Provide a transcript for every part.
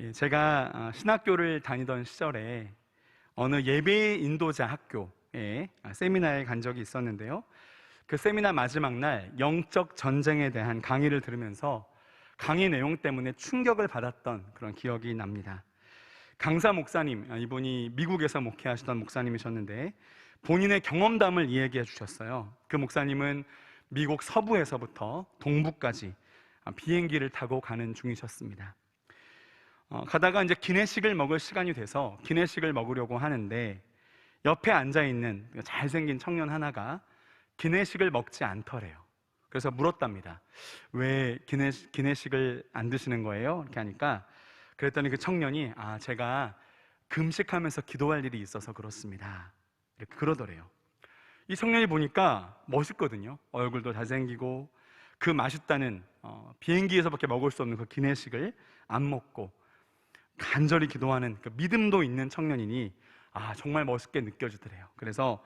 제가 신학교를 다니던 시절에 어느 예배 인도자 학교에 세미나에 간 적이 있었는데요. 그 세미나 마지막 날 영적 전쟁에 대한 강의를 들으면서 강의 내용 때문에 충격을 받았던 그런 기억이 납니다. 강사 목사님, 이분이 미국에서 목회하시던 목사님이셨는데 본인의 경험담을 이야기해 주셨어요. 그 목사님은 미국 서부에서부터 동부까지 비행기를 타고 가는 중이셨습니다. 가다가 이제 기내식을 먹을 시간이 돼서 기내식을 먹으려고 하는데 옆에 앉아있는 잘생긴 청년 하나가 기내식을 먹지 않더래요. 그래서 물었답니다. 왜 기내식을 안 드시는 거예요? 이렇게 하니까 그랬더니 그 청년이 제가 금식하면서 기도할 일이 있어서 그렇습니다. 이렇게 그러더래요. 이 청년이 보니까 멋있거든요. 얼굴도 잘생기고 그 맛있다는 비행기에서밖에 먹을 수 없는 그 기내식을 안 먹고 간절히 기도하는 그 믿음도 있는 청년이니 정말 멋있게 느껴지더래요. 그래서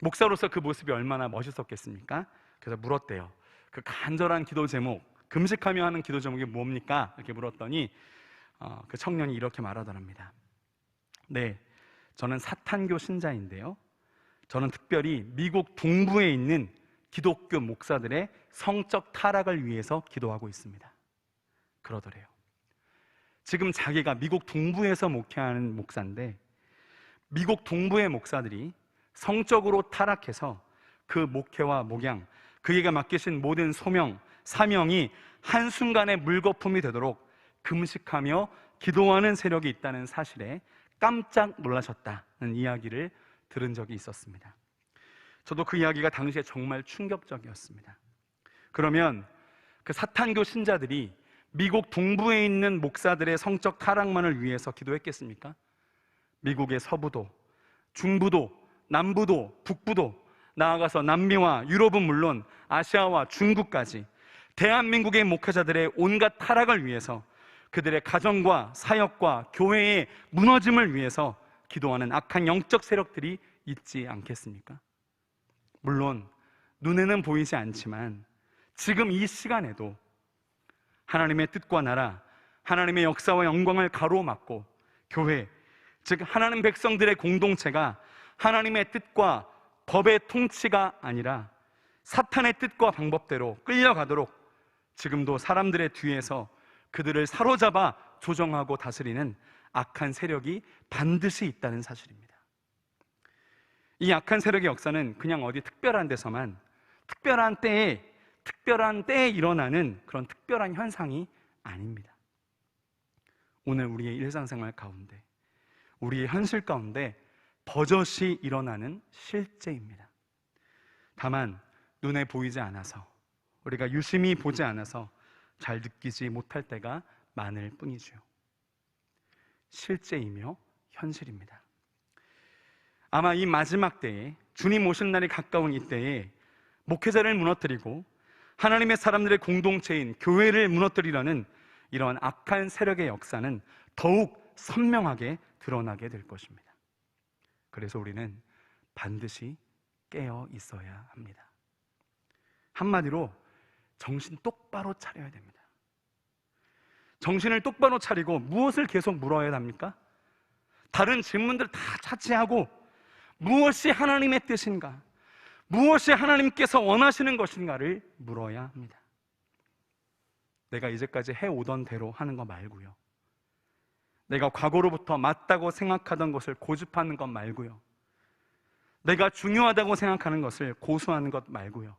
목사로서 그 모습이 얼마나 멋있었겠습니까? 그래서 물었대요. 그 간절한 기도 제목, 금식하며 하는 기도 제목이 뭡니까? 이렇게 물었더니 그 청년이 이렇게 말하더랍니다. 네, 저는 사탄교 신자인데요, 저는 특별히 미국 동부에 있는 기독교 목사들의 성적 타락을 위해서 기도하고 있습니다. 그러더래요. 지금 자기가 미국 동부에서 목회하는 목사인데 미국 동부의 목사들이 성적으로 타락해서 그 목회와 목양, 그에게 맡기신 모든 소명, 사명이 한순간에 물거품이 되도록 금식하며 기도하는 세력이 있다는 사실에 깜짝 놀라셨다는 이야기를 들은 적이 있었습니다. 저도 그 이야기가 당시에 정말 충격적이었습니다. 그러면 그 사탄교 신자들이 미국 동부에 있는 목사들의 성적 타락만을 위해서 기도했겠습니까? 미국의 서부도, 중부도, 남부도, 북부도, 나아가서 남미와 유럽은 물론 아시아와 중국까지 대한민국의 목회자들의 온갖 타락을 위해서, 그들의 가정과 사역과 교회의 무너짐을 위해서 기도하는 악한 영적 세력들이 있지 않겠습니까? 물론 눈에는 보이지 않지만 지금 이 시간에도 하나님의 뜻과 나라, 하나님의 역사와 영광을 가로막고 교회, 즉 하나님 백성들의 공동체가 하나님의 뜻과 법의 통치가 아니라 사탄의 뜻과 방법대로 끌려가도록 지금도 사람들의 뒤에서 그들을 사로잡아 조정하고 다스리는 악한 세력이 반드시 있다는 사실입니다. 이 악한 세력의 역사는 그냥 어디 특별한 데서만 특별한 때에 일어나는 그런 특별한 현상이 아닙니다. 오늘 우리의 일상생활 가운데, 우리의 현실 가운데 버젓이 일어나는 실제입니다. 다만 눈에 보이지 않아서, 우리가 유심히 보지 않아서 잘 느끼지 못할 때가 많을 뿐이죠. 실제이며 현실입니다. 아마 이 마지막 때에, 주님 오신 날이 가까운 이때에 목회자를 무너뜨리고 하나님의 사람들의 공동체인 교회를 무너뜨리려는 이러한 악한 세력의 역사는 더욱 선명하게 드러나게 될 것입니다. 그래서 우리는 반드시 깨어 있어야 합니다. 한마디로 정신 똑바로 차려야 됩니다. 정신을 똑바로 차리고 무엇을 계속 물어야 합니까? 다른 질문들 다 차치하고 무엇이 하나님의 뜻인가? 무엇이 하나님께서 원하시는 것인가를 물어야 합니다. 내가 이제까지 해오던 대로 하는 거 말고요, 내가 과거로부터 맞다고 생각하던 것을 고집하는 것 말고요, 내가 중요하다고 생각하는 것을 고수하는 것 말고요,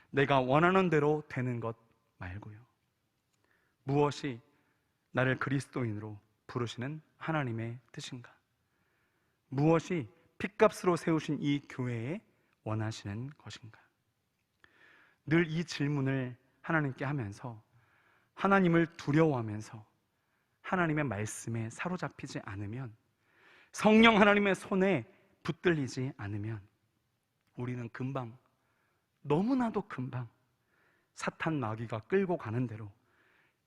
내가 원하는 대로 되는 것 말고요, 무엇이 나를 그리스도인으로 부르시는 하나님의 뜻인가? 무엇이 핏값으로 세우신 이 교회에 원하시는 것인가? 늘 이 질문을 하나님께 하면서 하나님을 두려워하면서 하나님의 말씀에 사로잡히지 않으면, 성령 하나님의 손에 붙들리지 않으면 우리는 금방, 너무나도 금방 사탄 마귀가 끌고 가는 대로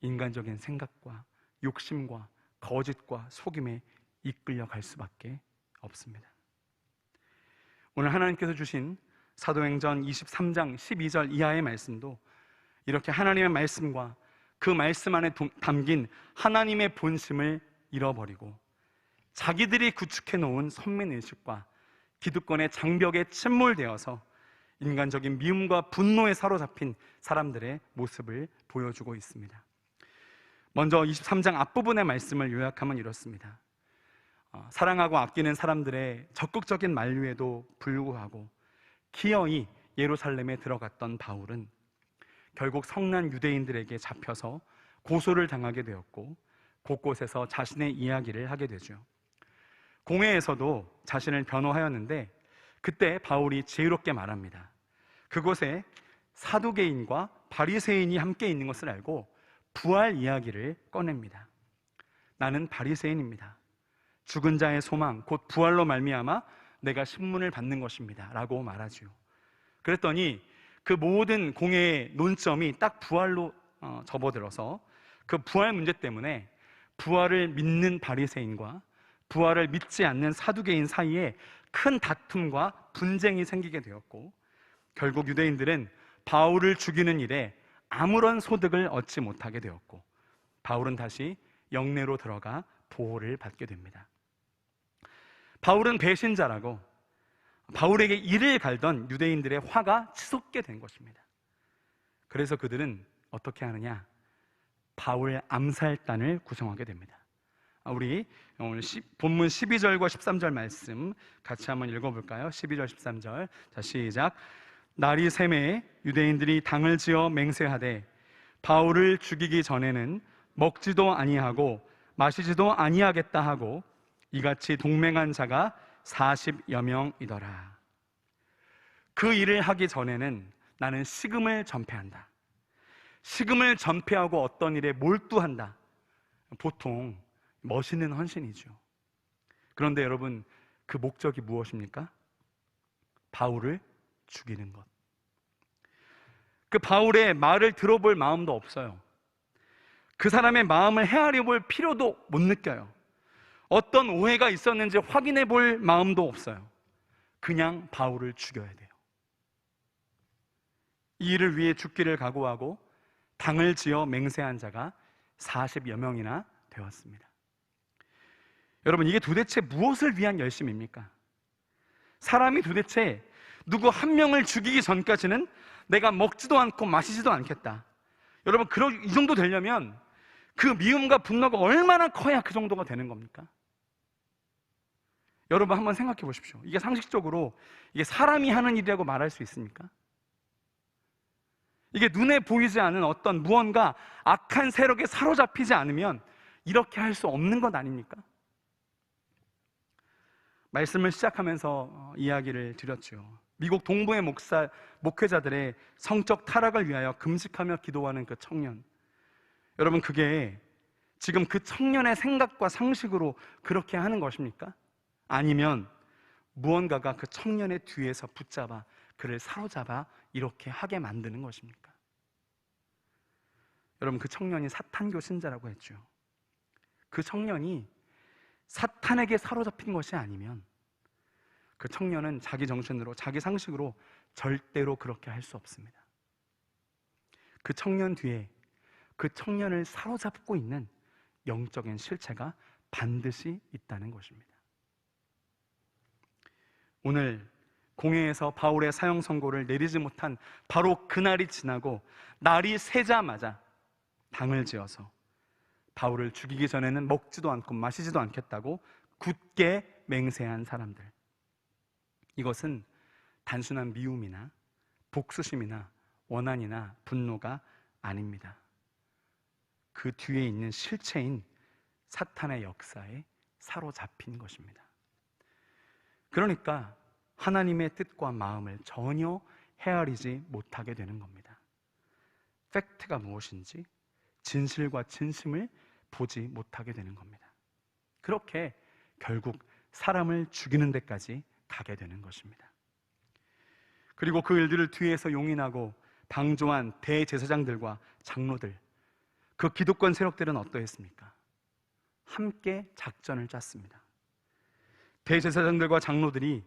인간적인 생각과 욕심과 거짓과 속임에 이끌려 갈 수밖에 없습니다. 오늘 하나님께서 주신 사도행전 23장 12절 이하의 말씀도 이렇게 하나님의 말씀과 그 말씀 안에 담긴 하나님의 본심을 잃어버리고 자기들이 구축해 놓은 선민의식과 기득권의 장벽에 침몰되어서 인간적인 미움과 분노에 사로잡힌 사람들의 모습을 보여주고 있습니다. 먼저 23장 앞부분의 말씀을 요약하면 이렇습니다. 사랑하고 아끼는 사람들의 적극적인 만류에도 불구하고 기어이 예루살렘에 들어갔던 바울은 결국 성난 유대인들에게 잡혀서 고소를 당하게 되었고 곳곳에서 자신의 이야기를 하게 되죠. 공회에서도 자신을 변호하였는데 그때 바울이 지혜롭게 말합니다. 그곳에 사두개인과 바리새인이 함께 있는 것을 알고 부활 이야기를 꺼냅니다. 나는 바리새인입니다. 죽은 자의 소망 곧 부활로 말미암아 내가 신문을 받는 것입니다 라고 말하죠. 그랬더니 그 모든 공회의 논점이 딱 부활로 접어들어서 그 부활 문제 때문에 부활을 믿는 바리새인과 부활을 믿지 않는 사두개인 사이에 큰 다툼과 분쟁이 생기게 되었고 결국 유대인들은 바울을 죽이는 일에 아무런 소득을 얻지 못하게 되었고 바울은 다시 영내로 들어가 보호를 받게 됩니다. 바울은 배신자라고 바울에게 이를 갈던 유대인들의 화가 치솟게 된 것입니다. 그래서 그들은 어떻게 하느냐? 바울 암살단을 구성하게 됩니다. 우리 오늘 본문 12절과 13절 말씀 같이 한번 읽어볼까요? 12절 13절 자 시작. 날이 새매 유대인들이 당을 지어 맹세하되 바울을 죽이기 전에는 먹지도 아니하고 마시지도 아니하겠다 하고 이같이 동맹한 자가 40여 명이더라. 그 일을 하기 전에는 나는 식음을 전폐한다. 식음을 전폐하고 어떤 일에 몰두한다. 보통 멋있는 헌신이죠. 그런데 여러분, 그 목적이 무엇입니까? 바울을 죽이는 것. 그 바울의 말을 들어볼 마음도 없어요. 그 사람의 마음을 헤아려 볼 필요도 못 느껴요. 어떤 오해가 있었는지 확인해 볼 마음도 없어요. 그냥 바울을 죽여야 돼요. 이 일을 위해 죽기를 각오하고 당을 지어 맹세한 자가 40여 명이나 되었습니다. 여러분, 이게 도대체 무엇을 위한 열심입니까? 사람이 도대체 누구 한 명을 죽이기 전까지는 내가 먹지도 않고 마시지도 않겠다. 여러분, 이 정도 되려면 그 미움과 분노가 얼마나 커야 그 정도가 되는 겁니까? 여러분 한번 생각해 보십시오. 이게 상식적으로 이게 사람이 하는 일이라고 말할 수 있습니까? 이게 눈에 보이지 않는 어떤 무언가 악한 세력에 사로잡히지 않으면 이렇게 할 수 없는 것 아닙니까? 말씀을 시작하면서 이야기를 드렸죠. 미국 동부의 목회자들의 성적 타락을 위하여 금식하며 기도하는 그 청년, 여러분, 그게 지금 그 청년의 생각과 상식으로 그렇게 하는 것입니까? 아니면 무언가가 그 청년의 뒤에서 붙잡아 그를 사로잡아 이렇게 하게 만드는 것입니까? 여러분, 그 청년이 사탄교 신자라고 했죠. 그 청년이 사탄에게 사로잡힌 것이 아니면 그 청년은 자기 정신으로, 자기 상식으로 절대로 그렇게 할 수 없습니다. 그 청년 뒤에 그 청년을 사로잡고 있는 영적인 실체가 반드시 있다는 것입니다. 오늘 공회에서 바울의 사형 선고를 내리지 못한 바로 그날이 지나고 날이 새자마자 당을 지어서 바울을 죽이기 전에는 먹지도 않고 마시지도 않겠다고 굳게 맹세한 사람들, 이것은 단순한 미움이나 복수심이나 원한이나 분노가 아닙니다. 그 뒤에 있는 실체인 사탄의 역사에 사로잡힌 것입니다. 그러니까 하나님의 뜻과 마음을 전혀 헤아리지 못하게 되는 겁니다. 팩트가 무엇인지, 진실과 진심을 보지 못하게 되는 겁니다. 그렇게 결국 사람을 죽이는 데까지 가게 되는 것입니다. 그리고 그 일들을 뒤에서 용인하고 방조한 대제사장들과 장로들, 그 기득권 세력들은 어떠했습니까? 함께 작전을 짰습니다. 대제사장들과 장로들이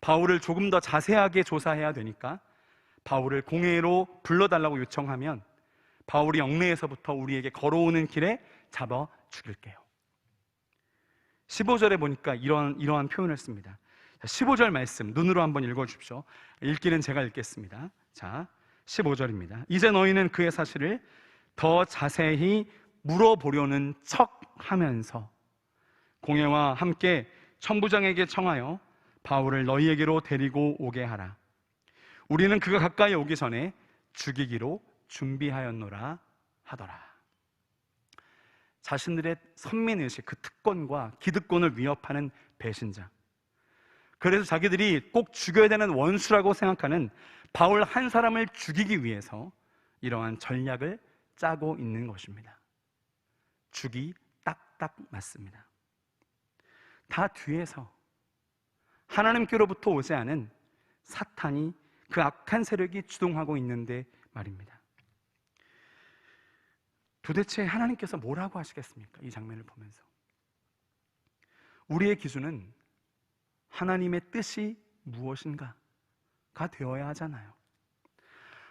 바울을 조금 더 자세하게 조사해야 되니까 바울을 공회로 불러달라고 요청하면 바울이 영내에서부터 우리에게 걸어오는 길에 잡아 죽일게요. 15절에 보니까 이러한 표현을 씁니다. 15절 말씀 눈으로 한번 읽어주십시오. 읽기는 제가 읽겠습니다. 자, 15절입니다. 이제 너희는 그의 사실을 더 자세히 물어보려는 척 하면서 공회와 함께 천부장에게 청하여 바울을 너희에게로 데리고 오게 하라. 우리는 그가 가까이 오기 전에 죽이기로 준비하였노라 하더라. 자신들의 선민의식, 그 특권과 기득권을 위협하는 배신자, 그래서 자기들이 꼭 죽여야 되는 원수라고 생각하는 바울 한 사람을 죽이기 위해서 이러한 전략을 짜고 있는 것입니다. 죽이 딱딱 맞습니다. 다 뒤에서 하나님께로부터 오지 않은 사탄이, 그 악한 세력이 주동하고 있는데 말입니다. 도대체 하나님께서 뭐라고 하시겠습니까? 이 장면을 보면서 우리의 기준은 하나님의 뜻이 무엇인가가 되어야 하잖아요.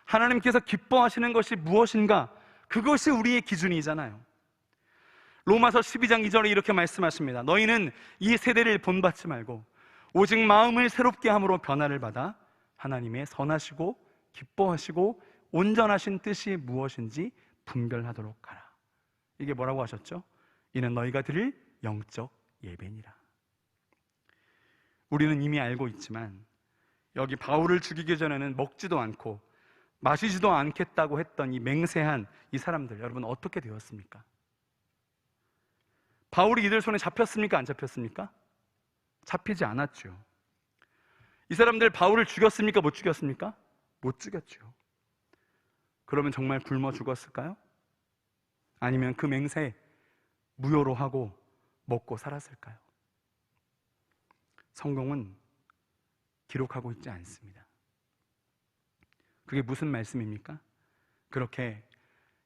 하나님께서 기뻐하시는 것이 무엇인가, 그것이 우리의 기준이잖아요. 로마서 12장 2절에 이렇게 말씀하십니다. 너희는 이 세대를 본받지 말고 오직 마음을 새롭게 함으로 변화를 받아 하나님의 선하시고 기뻐하시고 온전하신 뜻이 무엇인지 분별하도록 하라. 이게 뭐라고 하셨죠? 이는 너희가 드릴 영적 예배니라. 우리는 이미 알고 있지만 여기 바울을 죽이기 전에는 먹지도 않고 마시지도 않겠다고 했던 이 맹세한 이 사람들, 여러분 어떻게 되었습니까? 바울이 이들 손에 잡혔습니까? 안 잡혔습니까? 잡히지 않았죠. 이 사람들 바울을 죽였습니까? 못 죽였습니까? 못 죽였죠. 그러면 정말 굶어 죽었을까요? 아니면 그 맹세 무효로 하고 먹고 살았을까요? 성경은 기록하고 있지 않습니다. 그게 무슨 말씀입니까? 그렇게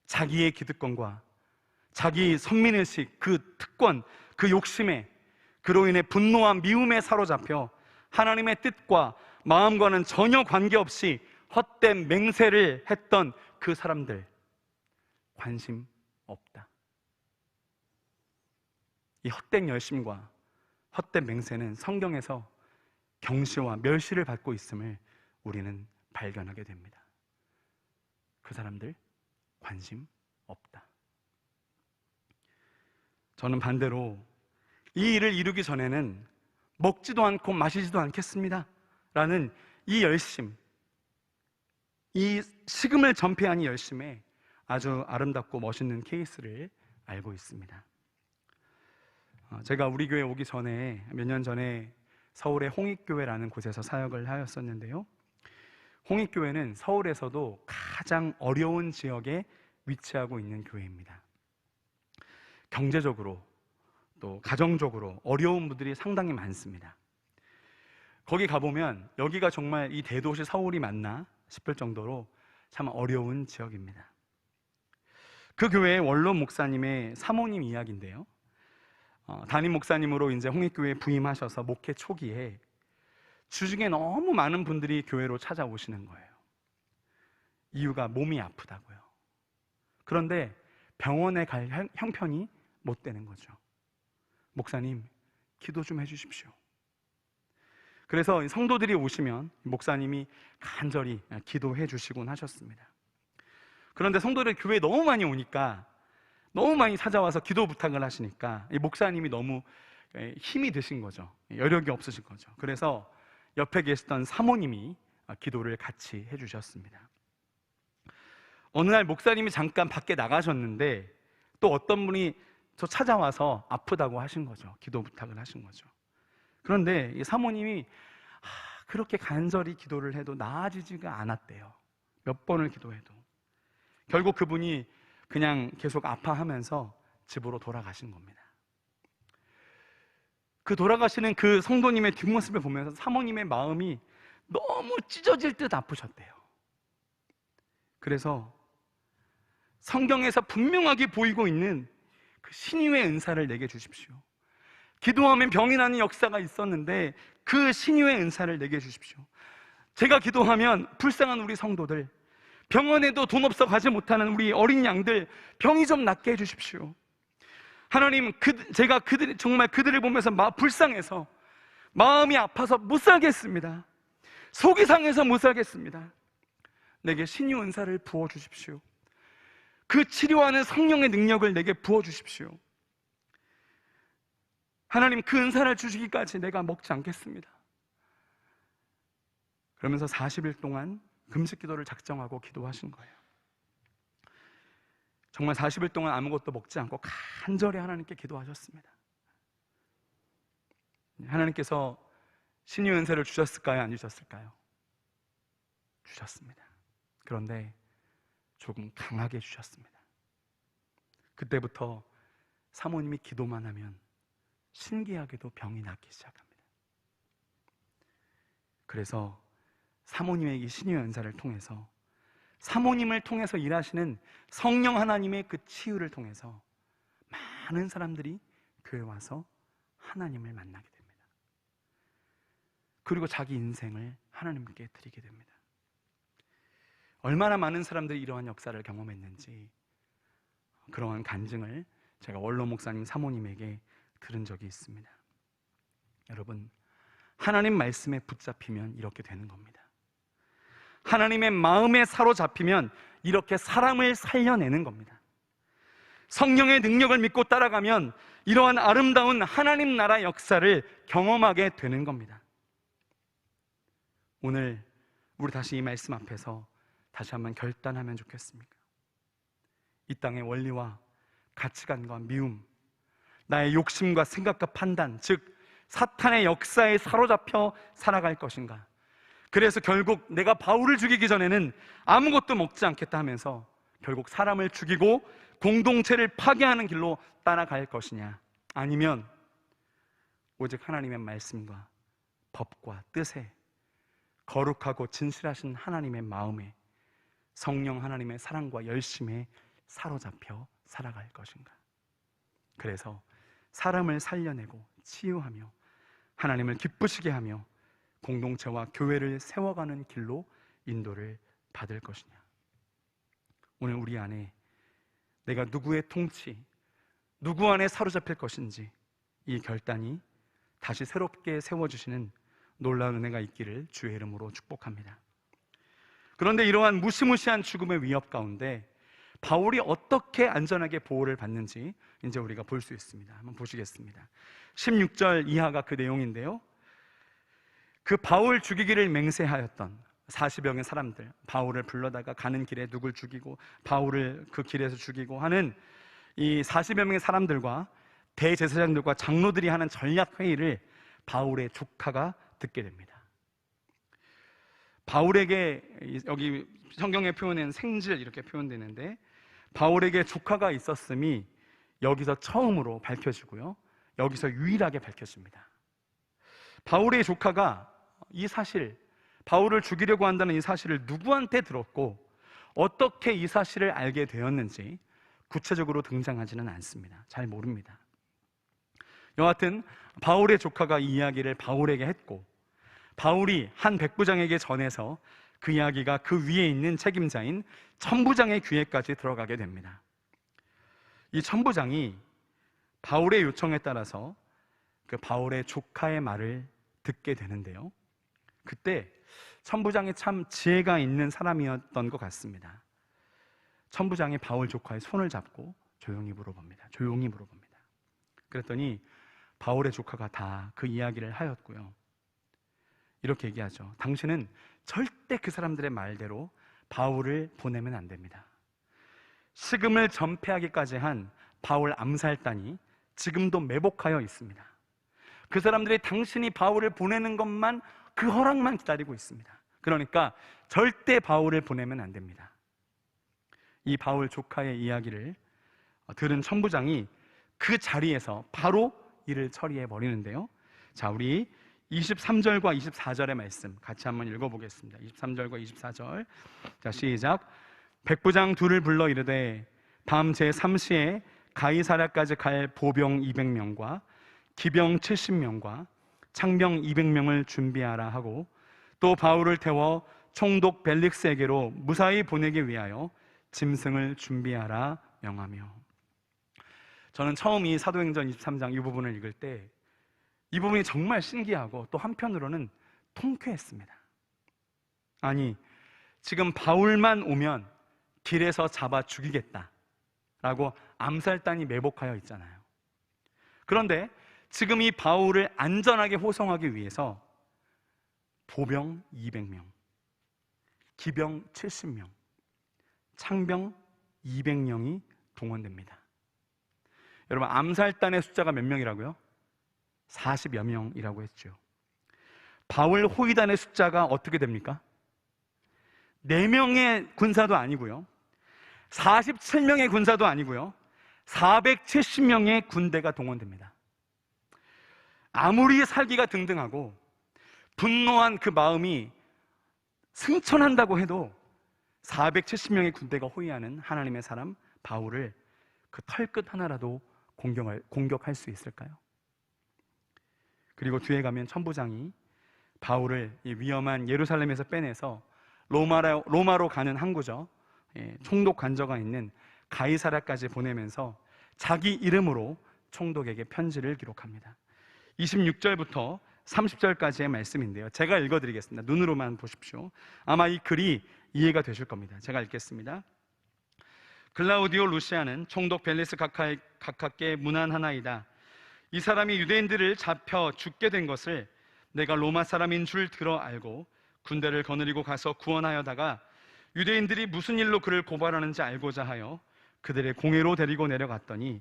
자기의 기득권과 자기 선민의식, 그 특권, 그 욕심에, 그로 인해 분노와 미움에 사로잡혀 하나님의 뜻과 마음과는 전혀 관계없이 헛된 맹세를 했던 그 사람들, 관심 없다. 이 헛된 열심과 헛된 맹세는 성경에서 경시와 멸시를 받고 있음을 우리는 발견하게 됩니다. 그 사람들 관심 없다. 저는 반대로 이 일을 이루기 전에는 먹지도 않고 마시지도 않겠습니다 라는 이 열심, 이 식음을 전폐한 이 열심에 아주 아름답고 멋있는 케이스를 알고 있습니다. 제가 우리 교회 오기 전에 몇 년 전에 서울의 홍익교회라는 곳에서 사역을 하였었는데요, 홍익교회는 서울에서도 가장 어려운 지역에 위치하고 있는 교회입니다. 경제적으로 또 가정적으로 어려운 분들이 상당히 많습니다. 거기 가보면 여기가 정말 이 대도시 서울이 맞나 싶을 정도로 참 어려운 지역입니다. 그 교회의 원로 목사님의 사모님 이야기인데요, 담임 목사님으로 이제 홍익교회에 부임하셔서 목회 초기에 주중에 너무 많은 분들이 교회로 찾아오시는 거예요. 이유가 몸이 아프다고요. 그런데 병원에 갈 형편이 못 되는 거죠. 목사님, 기도 좀 해주십시오. 그래서 성도들이 오시면 목사님이 간절히 기도해 주시곤 하셨습니다. 그런데 성도들이 교회에 너무 많이 오니까, 너무 많이 찾아와서 기도 부탁을 하시니까 이 목사님이 너무 힘이 드신 거죠. 여력이 없으신 거죠. 그래서 옆에 계시던 사모님이 기도를 같이 해주셨습니다. 어느 날 목사님이 잠깐 밖에 나가셨는데 또 어떤 분이 저 찾아와서 아프다고 하신 거죠. 기도 부탁을 하신 거죠. 그런데 이 사모님이 그렇게 간절히 기도를 해도 나아지지가 않았대요. 몇 번을 기도해도. 결국 그분이 그냥 계속 아파하면서 집으로 돌아가신 겁니다. 그 돌아가시는 그 성도님의 뒷모습을 보면서 사모님의 마음이 너무 찢어질 듯 아프셨대요. 그래서 성경에서 분명하게 보이고 있는 그 신유의 은사를 내게 주십시오. 기도하면 병이 나는 역사가 있었는데 그 신유의 은사를 내게 주십시오. 제가 기도하면 불쌍한 우리 성도들, 병원에도 돈 없어 가지 못하는 우리 어린 양들 병이 좀 낫게 해주십시오. 하나님, 제가 정말 그들을 보면서 불쌍해서 마음이 아파서 못 살겠습니다. 속이 상해서 못 살겠습니다. 내게 신유 은사를 부어주십시오. 그 치료하는 성령의 능력을 내게 부어주십시오. 하나님, 그 은사를 주시기까지 내가 먹지 않겠습니다. 그러면서 40일 동안 금식 기도를 작정하고 기도하신 거예요. 정말 40일 동안 아무것도 먹지 않고 간절히 하나님께 기도하셨습니다. 하나님께서 신유 은사를 주셨을까요? 안 주셨을까요? 주셨습니다. 그런데 조금 강하게 주셨습니다. 그때부터 사모님이 기도만 하면 신기하게도 병이 낫기 시작합니다. 그래서 사모님의 이 신유 은사를 통해서, 사모님을 통해서 일하시는 성령 하나님의 그 치유를 통해서 많은 사람들이 교회에 와서 하나님을 만나게 됩니다. 그리고 자기 인생을 하나님께 드리게 됩니다. 얼마나 많은 사람들이 이러한 역사를 경험했는지 그러한 간증을 제가 원로 목사님 사모님에게 들은 적이 있습니다. 여러분, 하나님 말씀에 붙잡히면 이렇게 되는 겁니다. 하나님의 마음에 사로잡히면 이렇게 사람을 살려내는 겁니다. 성령의 능력을 믿고 따라가면 이러한 아름다운 하나님 나라 역사를 경험하게 되는 겁니다. 오늘 우리 다시 이 말씀 앞에서 다시 한번 결단하면 좋겠습니까? 이 땅의 원리와 가치관과 미움, 나의 욕심과 생각과 판단, 즉 사탄의 역사에 사로잡혀 살아갈 것인가? 그래서 결국 내가 바울을 죽이기 전에는 아무것도 먹지 않겠다 하면서 결국 사람을 죽이고 공동체를 파괴하는 길로 따라갈 것이냐? 아니면 오직 하나님의 말씀과 법과 뜻에, 거룩하고 진실하신 하나님의 마음에, 성령 하나님의 사랑과 열심에 사로잡혀 살아갈 것인가? 그래서 사람을 살려내고 치유하며 하나님을 기쁘시게 하며 공동체와 교회를 세워가는 길로 인도를 받을 것이냐? 오늘 우리 안에 내가 누구의 통치, 누구 안에 사로잡힐 것인지 이 결단이 다시 새롭게 세워주시는 놀라운 은혜가 있기를 주의 이름으로 축복합니다. 그런데 이러한 무시무시한 죽음의 위협 가운데 바울이 어떻게 안전하게 보호를 받는지 이제 우리가 볼 수 있습니다. 한번 보시겠습니다. 16절 이하가 그 내용인데요, 그 바울 죽이기를 맹세하였던 40여 명의 사람들, 바울을 불러다가 가는 길에 누굴 죽이고 바울을 그 길에서 죽이고 하는 이 40여 명의 사람들과 대제사장들과 장로들이 하는 전략 회의를 바울의 조카가 듣게 됩니다. 바울에게, 여기 성경에 표현된 생질 이렇게 표현되는데, 바울에게 조카가 있었음이 여기서 처음으로 밝혀지고요, 여기서 유일하게 밝혀집니다. 바울의 조카가 이 사실, 바울을 죽이려고 한다는 이 사실을 누구한테 들었고 어떻게 이 사실을 알게 되었는지 구체적으로 등장하지는 않습니다. 잘 모릅니다. 여하튼 바울의 조카가 이 이야기를 바울에게 했고, 바울이 한 백부장에게 전해서 그 이야기가 그 위에 있는 책임자인 천부장의 귀에까지 들어가게 됩니다. 이 천부장이 바울의 요청에 따라서 그 바울의 조카의 말을 듣게 되는데요, 그때 천부장이 참 지혜가 있는 사람이었던 것 같습니다. 천부장이 바울 조카의 손을 잡고 조용히 물어봅니다. 그랬더니 바울의 조카가 다 그 이야기를 하였고요, 이렇게 얘기하죠. 당신은 절대 그 사람들의 말대로 바울을 보내면 안 됩니다. 식음을 전폐하기까지 한 바울 암살단이 지금도 매복하여 있습니다. 그 사람들이 당신이 바울을 보내는 것만, 그 허락만 기다리고 있습니다. 그러니까 절대 바울을 보내면 안 됩니다. 이 바울 조카의 이야기를 들은 천부장이 그 자리에서 바로 일을 처리해 버리는데요, 자, 우리 23절과 24절의 말씀 같이 한번 읽어보겠습니다. 23절과 24절. 자, 시작. 백부장 둘을 불러 이르되 밤 제3시에 가이사랴까지 갈 보병 200명과 기병 70명과 창병 200명을 준비하라 하고, 또 바울을 태워 총독 벨릭스에게로 무사히 보내기 위하여 짐승을 준비하라 명하며. 저는 처음 이 사도행전 23장 이 부분을 읽을 때 이 부분이 정말 신기하고 또 한편으로는 통쾌했습니다. 아니, 지금 바울만 오면 길에서 잡아 죽이겠다라고 암살단이 매복하여 있잖아요. 그런데 지금 이 바울을 안전하게 호송하기 위해서 보병 200명, 기병 70명, 창병 200명이 동원됩니다. 여러분, 암살단의 숫자가 몇 명이라고요? 40여 명이라고 했죠. 바울 호위단의 숫자가 어떻게 됩니까? 4명의 군사도 아니고요, 47명의 군사도 아니고요, 470명의 군대가 동원됩니다. 아무리 살기가 등등하고 분노한 그 마음이 승천한다고 해도 470명의 군대가 호위하는 하나님의 사람 바울을 그 털끝 하나라도 공격할 수 있을까요? 그리고 뒤에 가면 천부장이 바울을 이 위험한 예루살렘에서 빼내서 로마로 가는 항구죠, 총독 관저가 있는 가이사랴까지 보내면서 자기 이름으로 총독에게 편지를 기록합니다. 26절부터 30절까지의 말씀인데요, 제가 읽어드리겠습니다. 눈으로만 보십시오. 아마 이 글이 이해가 되실 겁니다. 제가 읽겠습니다. 글라우디오 루시아는 총독 벨리스 각하께 문안하나이다. 이 사람이 유대인들을 잡혀 죽게 된 것을 내가 로마 사람인 줄 들어 알고 군대를 거느리고 가서 구원하여다가 유대인들이 무슨 일로 그를 고발하는지 알고자 하여 그들의 공회로 데리고 내려갔더니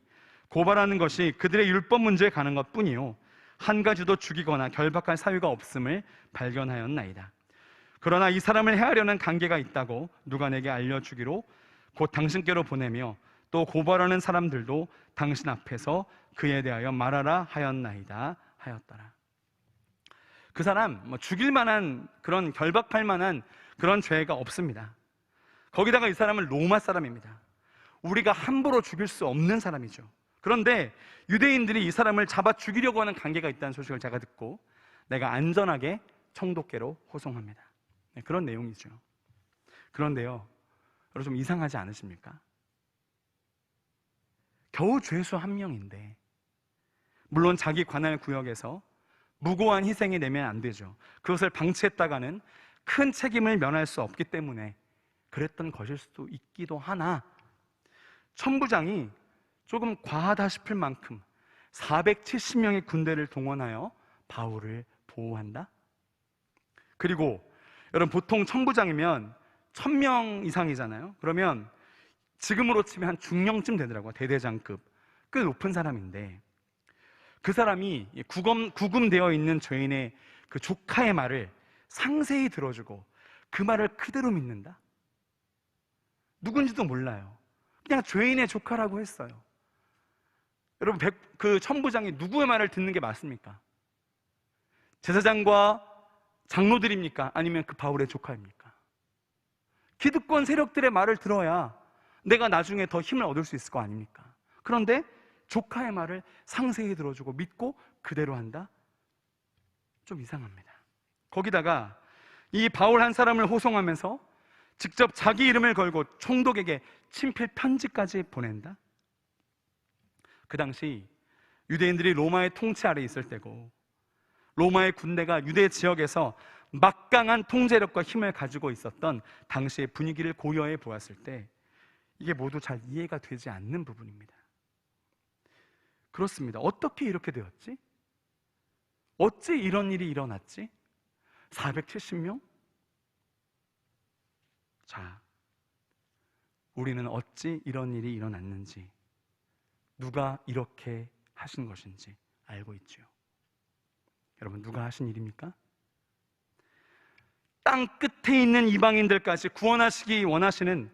고발하는 것이 그들의 율법 문제에 관한 것뿐이요 한 가지도 죽이거나 결박할 사유가 없음을 발견하였나이다. 그러나 이 사람을 해하려는 관계가 있다고 누가 내게 알려주기로 곧 당신께로 보내며 또 고발하는 사람들도 당신 앞에서 그에 대하여 말하라 하였나이다 하였더라. 그 사람 죽일 만한 그런 결박할 만한 그런 죄가 없습니다. 거기다가 이 사람은 로마 사람입니다. 우리가 함부로 죽일 수 없는 사람이죠. 그런데 유대인들이 이 사람을 잡아 죽이려고 하는 관계가 있다는 소식을 제가 듣고 내가 안전하게 총독께로 호송합니다. 그런 내용이죠. 그런데요, 여러분 좀 이상하지 않으십니까? 겨우 죄수 한 명인데, 물론 자기 관할 구역에서 무고한 희생이 되면 안 되죠. 그것을 방치했다가는 큰 책임을 면할 수 없기 때문에 그랬던 것일 수도 있기도 하나, 천부장이 조금 과하다 싶을 만큼 470명의 군대를 동원하여 바울을 보호한다? 그리고 여러분, 보통 천부장이면 1000명 이상이잖아요. 그러면 지금으로 치면 한 중령쯤 되더라고요. 대대장급, 꽤 높은 사람인데 그 사람이 구금되어 있는 죄인의 그 조카의 말을 상세히 들어주고 그 말을 그대로 믿는다? 누군지도 몰라요. 그냥 죄인의 조카라고 했어요. 여러분, 그 천부장이 누구의 말을 듣는 게 맞습니까? 제사장과 장로들입니까? 아니면 그 바울의 조카입니까? 기득권 세력들의 말을 들어야 내가 나중에 더 힘을 얻을 수 있을 거 아닙니까? 그런데 조카의 말을 상세히 들어주고 믿고 그대로 한다? 좀 이상합니다. 거기다가 이 바울 한 사람을 호송하면서 직접 자기 이름을 걸고 총독에게 친필 편지까지 보낸다? 그 당시 유대인들이 로마의 통치 아래 있을 때고 로마의 군대가 유대 지역에서 막강한 통제력과 힘을 가지고 있었던 당시의 분위기를 고려해 보았을 때 이게 모두 잘 이해가 되지 않는 부분입니다. 그렇습니다. 어떻게 이렇게 되었지? 어찌 이런 일이 일어났지? 470명? 자, 우리는 어찌 이런 일이 일어났는지, 누가 이렇게 하신 것인지 알고 있죠. 여러분, 누가 하신 일입니까? 땅 끝에 있는 이방인들까지 구원하시기 원하시는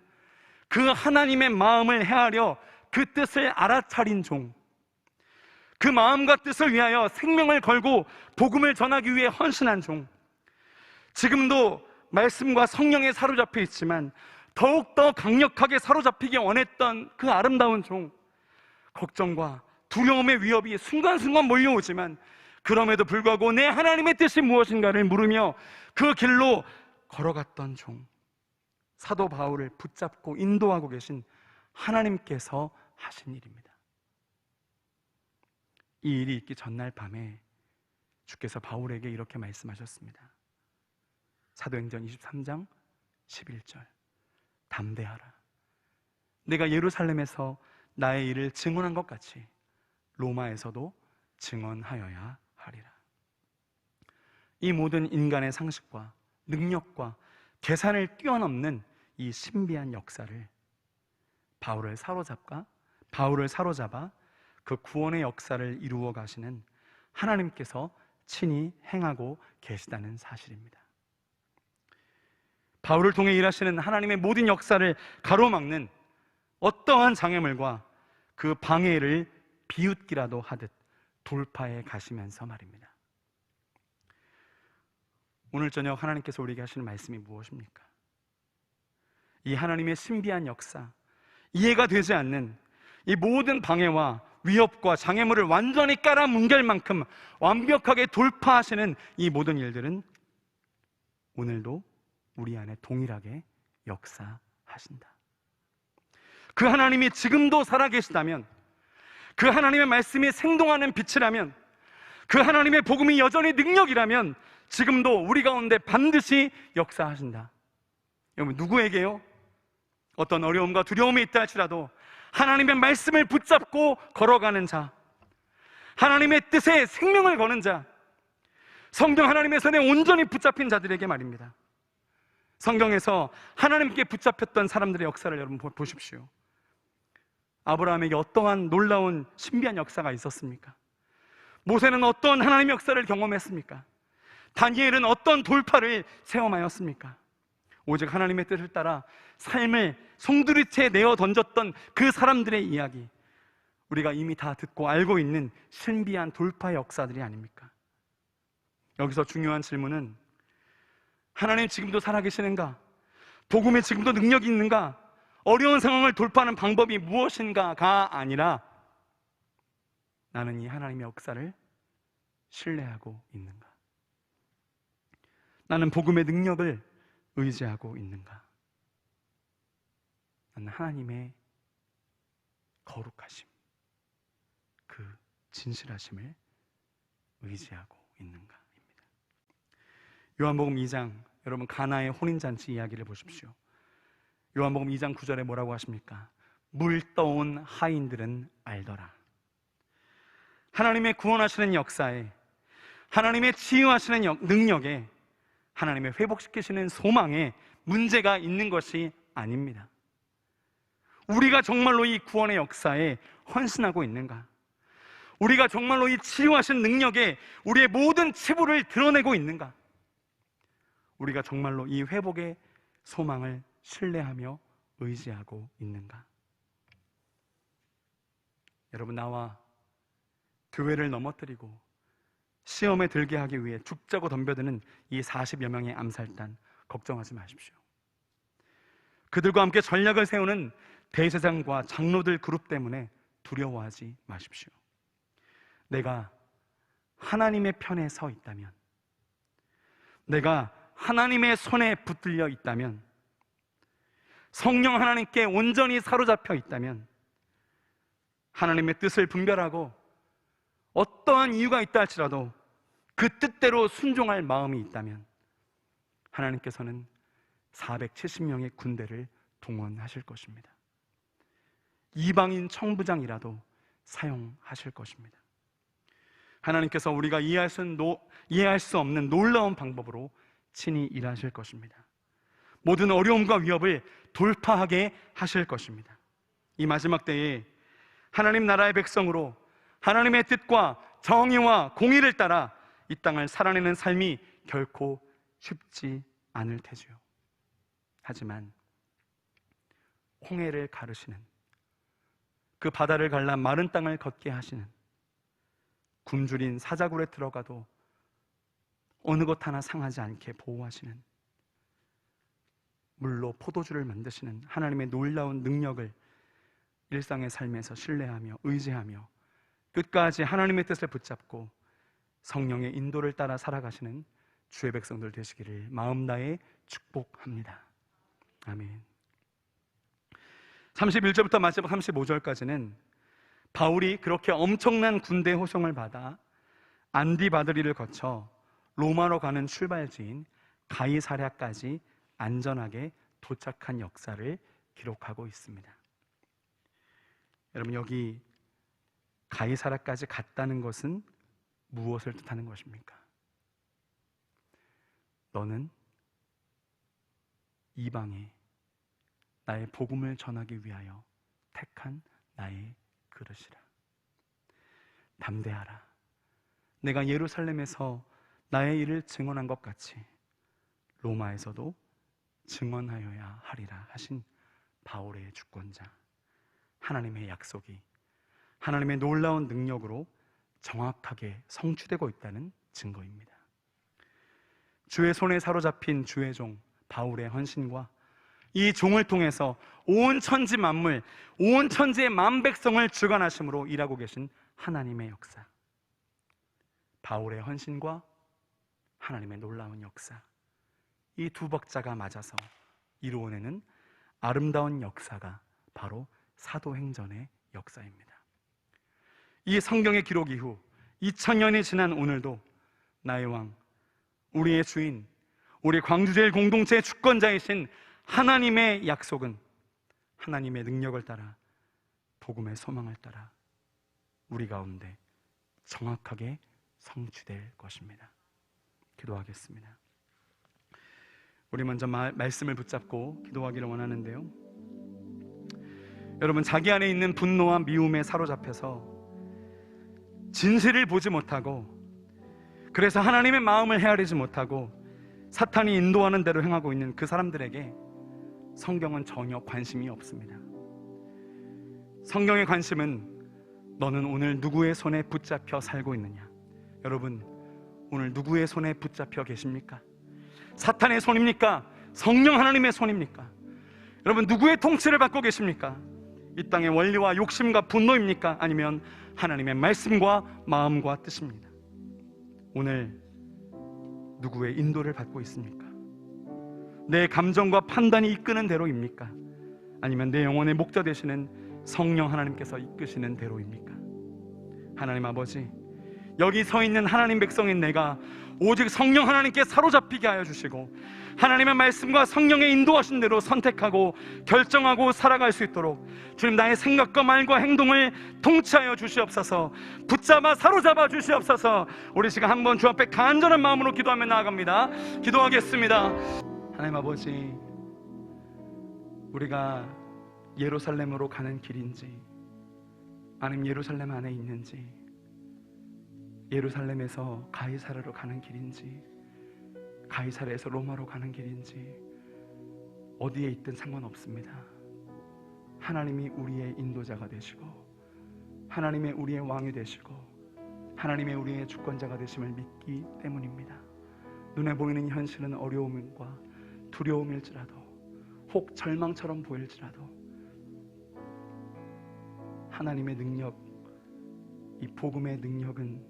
그 하나님의 마음을 헤아려 그 뜻을 알아차린 종, 그 마음과 뜻을 위하여 생명을 걸고 복음을 전하기 위해 헌신한 종, 지금도 말씀과 성령에 사로잡혀 있지만 더욱더 강력하게 사로잡히기 원했던 그 아름다운 종, 걱정과 두려움의 위협이 순간순간 몰려오지만 그럼에도 불구하고 내 하나님의 뜻이 무엇인가를 물으며 그 길로 걸어갔던 종, 사도 바울을 붙잡고 인도하고 계신 하나님께서 하신 일입니다. 이 일이 있기 전날 밤에 주께서 바울에게 이렇게 말씀하셨습니다. 사도행전 23장 11절, 담대하라. 내가 예루살렘에서 나의 일을 증언한 것 같이 로마에서도 증언하여야 하리라. 이 모든 인간의 상식과 능력과 계산을 뛰어넘는 이 신비한 역사를 바울을 사로잡아 그 구원의 역사를 이루어 가시는 하나님께서 친히 행하고 계시다는 사실입니다. 바울을 통해 일하시는 하나님의 모든 역사를 가로막는 어떠한 장애물과 그 방해를 비웃기라도 하듯 돌파해 가시면서 말입니다. 오늘 저녁 하나님께서 우리에게 하시는 말씀이 무엇입니까? 이 하나님의 신비한 역사, 이해가 되지 않는 이 모든 방해와 위협과 장애물을 완전히 깔아뭉갤 만큼 완벽하게 돌파하시는 이 모든 일들은 오늘도 우리 안에 동일하게 역사하신다. 그 하나님이 지금도 살아계시다면, 그 하나님의 말씀이 생동하는 빛이라면, 그 하나님의 복음이 여전히 능력이라면 지금도 우리 가운데 반드시 역사하신다. 여러분, 누구에게요? 어떤 어려움과 두려움이 있다 할지라도 하나님의 말씀을 붙잡고 걸어가는 자, 하나님의 뜻에 생명을 거는 자, 성경 하나님의 손에 온전히 붙잡힌 자들에게 말입니다. 성경에서 하나님께 붙잡혔던 사람들의 역사를 여러분 보십시오. 아브라함에게 어떠한 놀라운 신비한 역사가 있었습니까? 모세는 어떤 하나님의 역사를 경험했습니까? 다니엘은 어떤 돌파를 체험하였습니까? 오직 하나님의 뜻을 따라 삶을 송두리째 내어 던졌던 그 사람들의 이야기, 우리가 이미 다 듣고 알고 있는 신비한 돌파 역사들이 아닙니까? 여기서 중요한 질문은 하나님 지금도 살아계시는가? 복음에 지금도 능력이 있는가? 어려운 상황을 돌파하는 방법이 무엇인가가 아니라 나는 이 하나님의 역사를 신뢰하고 있는가? 나는 복음의 능력을 의지하고 있는가? 나는 하나님의 거룩하심, 그 진실하심을 의지하고 있는가입니다. 요한복음 2장, 여러분 가나의 혼인잔치 이야기를 보십시오. 요한복음 2장 9절에 뭐라고 하십니까? 물 떠온 하인들은 알더라. 하나님의 구원하시는 역사에, 하나님의 치유하시는 능력에, 하나님의 회복시키시는 소망에 문제가 있는 것이 아닙니다. 우리가 정말로 이 구원의 역사에 헌신하고 있는가? 우리가 정말로 이 치유하신 능력에 우리의 모든 치부를 드러내고 있는가? 우리가 정말로 이 회복의 소망을 신뢰하며 의지하고 있는가? 여러분, 나와 교회를 넘어뜨리고 시험에 들게 하기 위해 죽자고 덤벼드는 이 40여 명의 암살단, 걱정하지 마십시오. 그들과 함께 전략을 세우는 대제사장과 장로들 그룹 때문에 두려워하지 마십시오. 내가 하나님의 편에 서 있다면, 내가 하나님의 손에 붙들려 있다면, 성령 하나님께 온전히 사로잡혀 있다면, 하나님의 뜻을 분별하고 어떠한 이유가 있다 할지라도 그 뜻대로 순종할 마음이 있다면 하나님께서는 470명의 군대를 동원하실 것입니다. 이방인 청부장이라도 사용하실 것입니다. 하나님께서 우리가 이해할 수 없는 놀라운 방법으로 친히 일하실 것입니다. 모든 어려움과 위협을 돌파하게 하실 것입니다. 이 마지막 때에 하나님 나라의 백성으로 하나님의 뜻과 정의와 공의를 따라 이 땅을 살아내는 삶이 결코 쉽지 않을 테지요. 하지만 홍해를 가르시는, 그 바다를 갈라 마른 땅을 걷게 하시는, 굶주린 사자굴에 들어가도 어느 것 하나 상하지 않게 보호하시는, 물로 포도주를 만드시는 하나님의 놀라운 능력을 일상의 삶에서 신뢰하며 의지하며 끝까지 하나님의 뜻을 붙잡고 성령의 인도를 따라 살아가시는 주의 백성들 되시기를 마음 다해 축복합니다. 아멘. 31절부터 마지막 35절까지는 바울이 그렇게 엄청난 군대 호송을 받아 안디바드리를 거쳐 로마로 가는 출발지인 가이사랴까지 안전하게 도착한 역사를 기록하고 있습니다. 여러분, 여기 가이사랴까지 갔다는 것은 무엇을 뜻하는 것입니까? 너는 이방에 나의 복음을 전하기 위하여 택한 나의 그릇이라. 담대하라. 내가 예루살렘에서 나의 일을 증언한 것 같이 로마에서도 증언하여야 하리라 하신 바울의 주권자, 하나님의 약속이 하나님의 놀라운 능력으로 정확하게 성취되고 있다는 증거입니다. 주의 손에 사로잡힌 주의 종 바울의 헌신과 이 종을 통해서 온 천지 만물, 온 천지의 만백성을 주관하심으로 일하고 계신 하나님의 역사, 바울의 헌신과 하나님의 놀라운 역사, 이 두 박자가 맞아서 이루어내는 아름다운 역사가 바로 사도행전의 역사입니다. 이 성경의 기록 이후 2000년이 지난 오늘도 나의 왕, 우리의 주인, 우리 광주제일 공동체의 주권자이신 하나님의 약속은 하나님의 능력을 따라, 복음의 소망을 따라 우리 가운데 정확하게 성취될 것입니다. 기도하겠습니다. 우리 먼저 말씀을 붙잡고 기도하기를 원하는데요, 여러분, 자기 안에 있는 분노와 미움에 사로잡혀서 진실을 보지 못하고, 그래서 하나님의 마음을 헤아리지 못하고 사탄이 인도하는 대로 행하고 있는 그 사람들에게 성경은 전혀 관심이 없습니다. 성경의 관심은 너는 오늘 누구의 손에 붙잡혀 살고 있느냐. 여러분, 오늘 누구의 손에 붙잡혀 계십니까? 사탄의 손입니까? 성령 하나님의 손입니까? 여러분, 누구의 통치를 받고 계십니까? 이 땅의 원리와 욕심과 분노입니까? 아니면 하나님의 말씀과 마음과 뜻입니다. 오늘 누구의 인도를 받고 있습니까? 내 감정과 판단이 이끄는 대로입니까? 아니면 내 영혼의 목자 되시는 성령 하나님께서 이끄시는 대로입니까? 하나님 아버지, 여기 서 있는 하나님 백성인 내가 오직 성령 하나님께 사로잡히게 하여 주시고 하나님의 말씀과 성령의 인도하신 대로 선택하고 결정하고 살아갈 수 있도록 주님, 나의 생각과 말과 행동을 통치하여 주시옵소서. 붙잡아 사로잡아 주시옵소서. 우리 시간 한번 주 앞에 간절한 마음으로 기도하며 나아갑니다. 기도하겠습니다. 하나님 아버지, 우리가 예루살렘으로 가는 길인지 아니면 예루살렘 안에 있는지, 예루살렘에서 가이사랴로 가는 길인지 가이사랴에서 로마로 가는 길인지 어디에 있든 상관없습니다. 하나님이 우리의 인도자가 되시고 하나님의 우리의 왕이 되시고 하나님의 우리의 주권자가 되심을 믿기 때문입니다. 눈에 보이는 현실은 어려움과 두려움일지라도, 혹 절망처럼 보일지라도 하나님의 능력, 이 복음의 능력은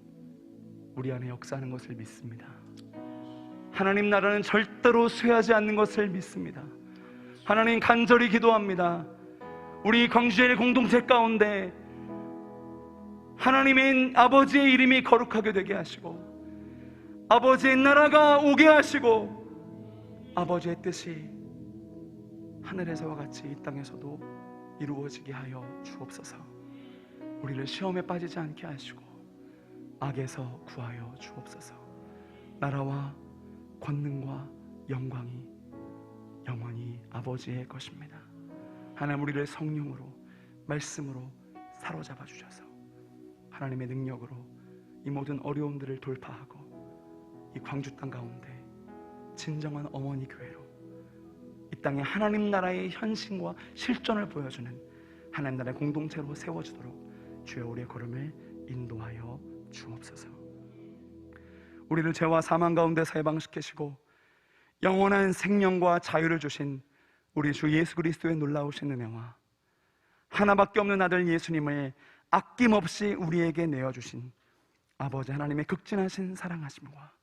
우리 안에 역사하는 것을 믿습니다. 하나님 나라는 절대로 쇠하지 않는 것을 믿습니다. 하나님, 간절히 기도합니다. 우리 광주제일 공동체 가운데 하나님의 아버지의 이름이 거룩하게 되게 하시고 아버지의 나라가 오게 하시고 아버지의 뜻이 하늘에서와 같이 이 땅에서도 이루어지게 하여 주옵소서. 우리를 시험에 빠지지 않게 하시고 악에서 구하여 주옵소서. 나라와 권능과 영광이 영원히 아버지의 것입니다. 하나님, 우리를 성령으로 말씀으로 사로잡아 주셔서 하나님의 능력으로 이 모든 어려움들을 돌파하고 이 광주 땅 가운데 진정한 어머니 교회로 이 땅에 하나님 나라의 현신과 실존을 보여주는 하나님 나라의 공동체로 세워지도록 주여 우리의 걸음을 인도하여 주옵소서. 우리를 죄와 사망 가운데서 해방시키시고 영원한 생명과 자유를 주신 우리 주 예수 그리스도의 놀라우신 은혜와 하나밖에 없는 아들 예수님을 아낌없이 우리에게 내어주신 아버지 하나님의 극진하신 사랑하심과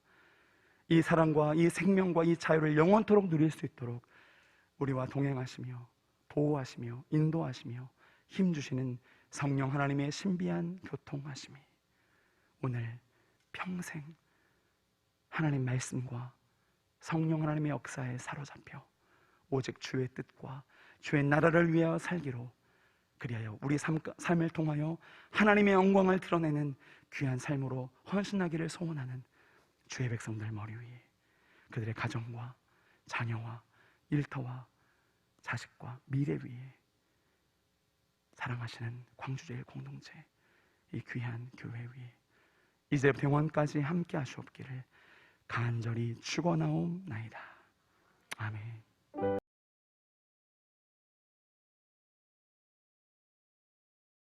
이 사랑과 이 생명과 이 자유를 영원토록 누릴 수 있도록 우리와 동행하시며 보호하시며 인도하시며 힘주시는 성령 하나님의 신비한 교통하심이 오늘 평생 하나님 말씀과 성령 하나님의 역사에 사로잡혀 오직 주의 뜻과 주의 나라를 위하여 살기로, 그리하여 우리 삶을 통하여 하나님의 영광을 드러내는 귀한 삶으로 헌신하기를 소원하는 주의 백성들 머리 위에, 그들의 가정과 자녀와 일터와 자식과 미래 위에 사랑하시는 광주제일 공동체, 이 귀한 교회 위에 이제부터 영원까지 함께 하시옵기를 간절히 축원하옵나이다. 아멘.